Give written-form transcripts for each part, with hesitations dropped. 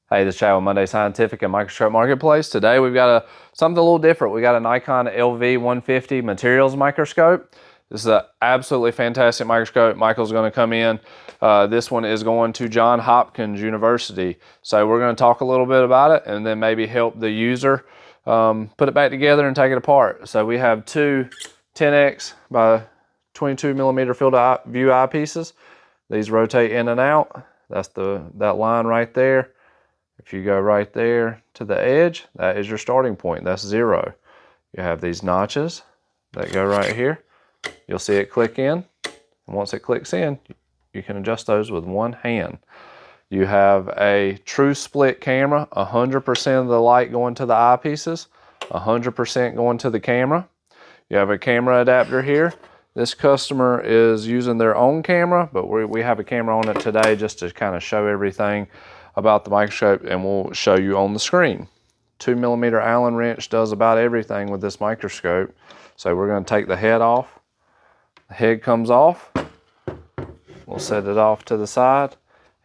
Hey, this is Chad with Munday Scientific and Microscope Marketplace. Today we've got something a little different. We got a Nikon LV150 materials microscope. This is an absolutely fantastic microscope. Michael's going to come in. This one is going to Johns Hopkins University. So we're going to talk a little bit about it and then maybe help the user put it back together and take it apart. So we have two 10x by 22 millimeter field of view eyepieces. These rotate in and out. That's that line right there. If you go right there to the edge, that is your starting point. That's 0. You have these notches that go right here. You'll see it click in. And once it clicks in, you can adjust those with one hand. You have a true split camera, 100% of the light going to the eyepieces, 100% going to the camera. You have a camera adapter here. This customer is using their own camera, but we have a camera on it today just to kind of show everything about the microscope, and we'll show you on the screen. 2 millimeter Allen wrench does about everything with this microscope. So we're going to take the head off. The head comes off. We'll set it off to the side,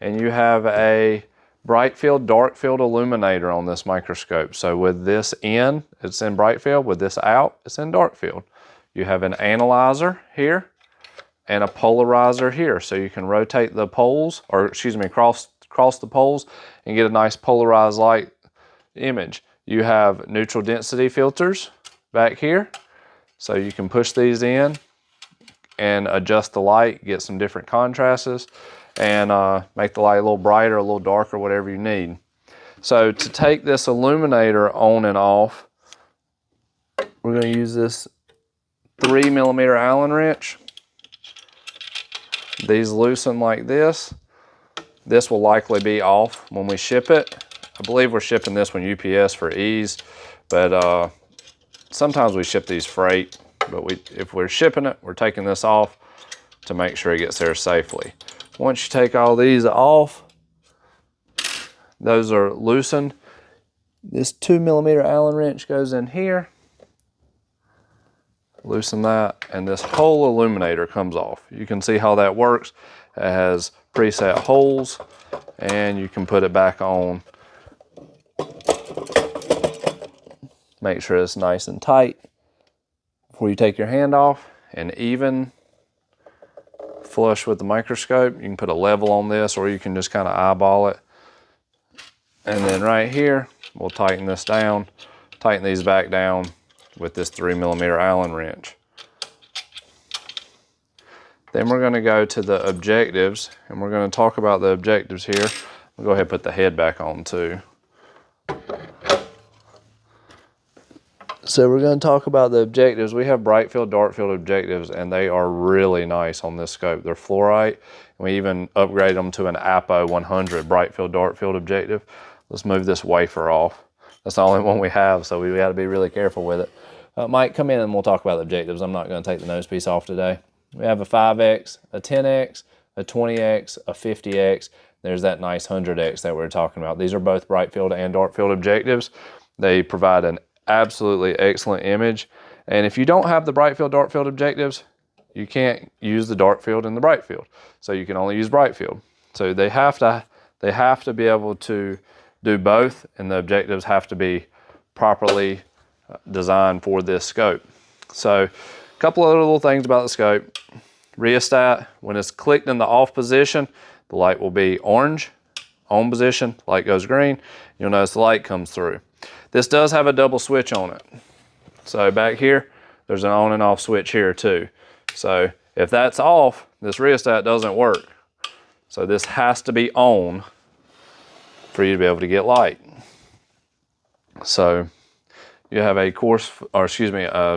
and you have a Brightfield, Darkfield illuminator on this microscope. So with this in, it's in Brightfield. With this out, it's in Darkfield. You have an analyzer here and a polarizer here. So you can rotate the poles, or excuse me, cross the poles and get a nice polarized light image. You have neutral density filters back here. So you can push these in and adjust the light, get some different contrasts, and make the light a little brighter, a little darker, whatever you need. So to take this illuminator on and off, we're going to use this 3 millimeter Allen wrench. These loosen like this. This will likely be off when we ship it. I believe we're shipping this one UPS for ease, but sometimes we ship these freight. But if we're shipping it, we're taking this off to make sure it gets there safely. Once you take all these off, those are loosened. This 2 millimeter Allen wrench goes in here. Loosen that, and this whole illuminator comes off. You can see how that works. It has preset holes, and you can put it back on. Make sure it's nice and tight before you take your hand off, and even flush with the microscope. You can put a level on this, or you can just kind of eyeball it. And then right here, we'll tighten this down, tighten these back down with this 3 millimeter Allen wrench. Then we're going to go to the objectives, and we're going to talk about the objectives here. We'll go ahead and put the head back on too. So we're going to talk about the objectives. We have Brightfield, Darkfield objectives, and they are really nice on this scope. They're fluorite, and we even upgrade them to an Apo 100 Brightfield, Darkfield objective. Let's move this wafer off. That's the only one we have, so we got to be really careful with it. Mike, come in and we'll talk about the objectives. I'm not going to take the nose piece off today. We have a 5X, a 10X, a 20X, a 50X. There's that nice 100X that we were talking about. These are both Brightfield and Darkfield objectives. They provide an absolutely excellent image. And if you don't have the Brightfield, Darkfield objectives, you can't use the Darkfield and the Brightfield. So you can only use Brightfield. So they have to be able to do both, and the objectives have to be properly designed for this scope. So a couple other little things about the scope. Rheostat, when it's clicked in the off position, the light will be orange. On position, light goes green. You'll notice the light comes through. This does have a double switch on it. So back here, there's an on and off switch here too. So if that's off, this rheostat doesn't work. So this has to be on for you to be able to get light. So you have a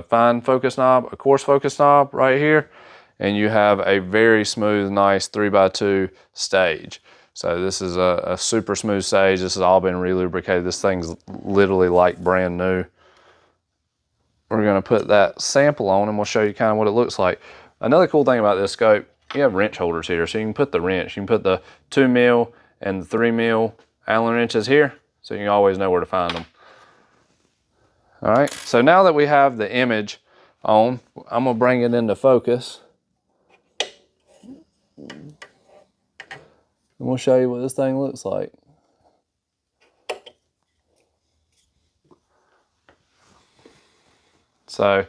fine focus knob, a coarse focus knob right here, and you have a very smooth, nice 3x2 stage. So this is a super smooth stage. This has all been re-lubricated. This thing's literally like brand new. We're gonna put that sample on and we'll show you kind of what it looks like. Another cool thing about this scope, you have wrench holders here. So you can put the wrench, you can put the 2 mil and the 3 mil Allen wrenches here, so you can always know where to find them. All right, so now that we have the image on, I'm gonna bring it into focus. And we'll show you what this thing looks like. So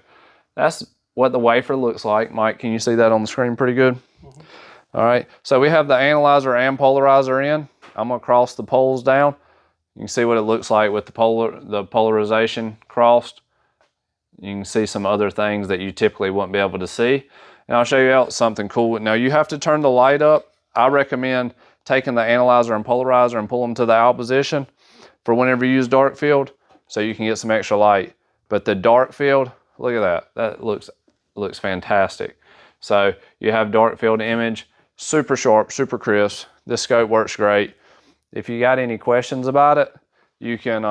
that's what the wafer looks like. Mike, can you see that on the screen pretty good? Mm-hmm. All right, so we have the analyzer and polarizer in. I'm gonna cross the poles down. You can see what it looks like with the polarization crossed. You can see some other things that you typically wouldn't be able to see. And I'll show you out something cool. Now you have to turn the light up. I recommend taking the analyzer and polarizer and pull them to the out position for whenever you use Darkfield, so you can get some extra light. But the Darkfield, look at that. That looks fantastic. So you have Darkfield image, super sharp, super crisp. This scope works great. If you got any questions about it, you can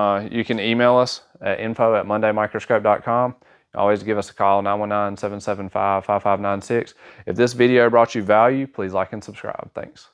email us at info@mundaymicroscope.com. Always give us a call, 919-775-5596. If this video brought you value, please like and subscribe. Thanks.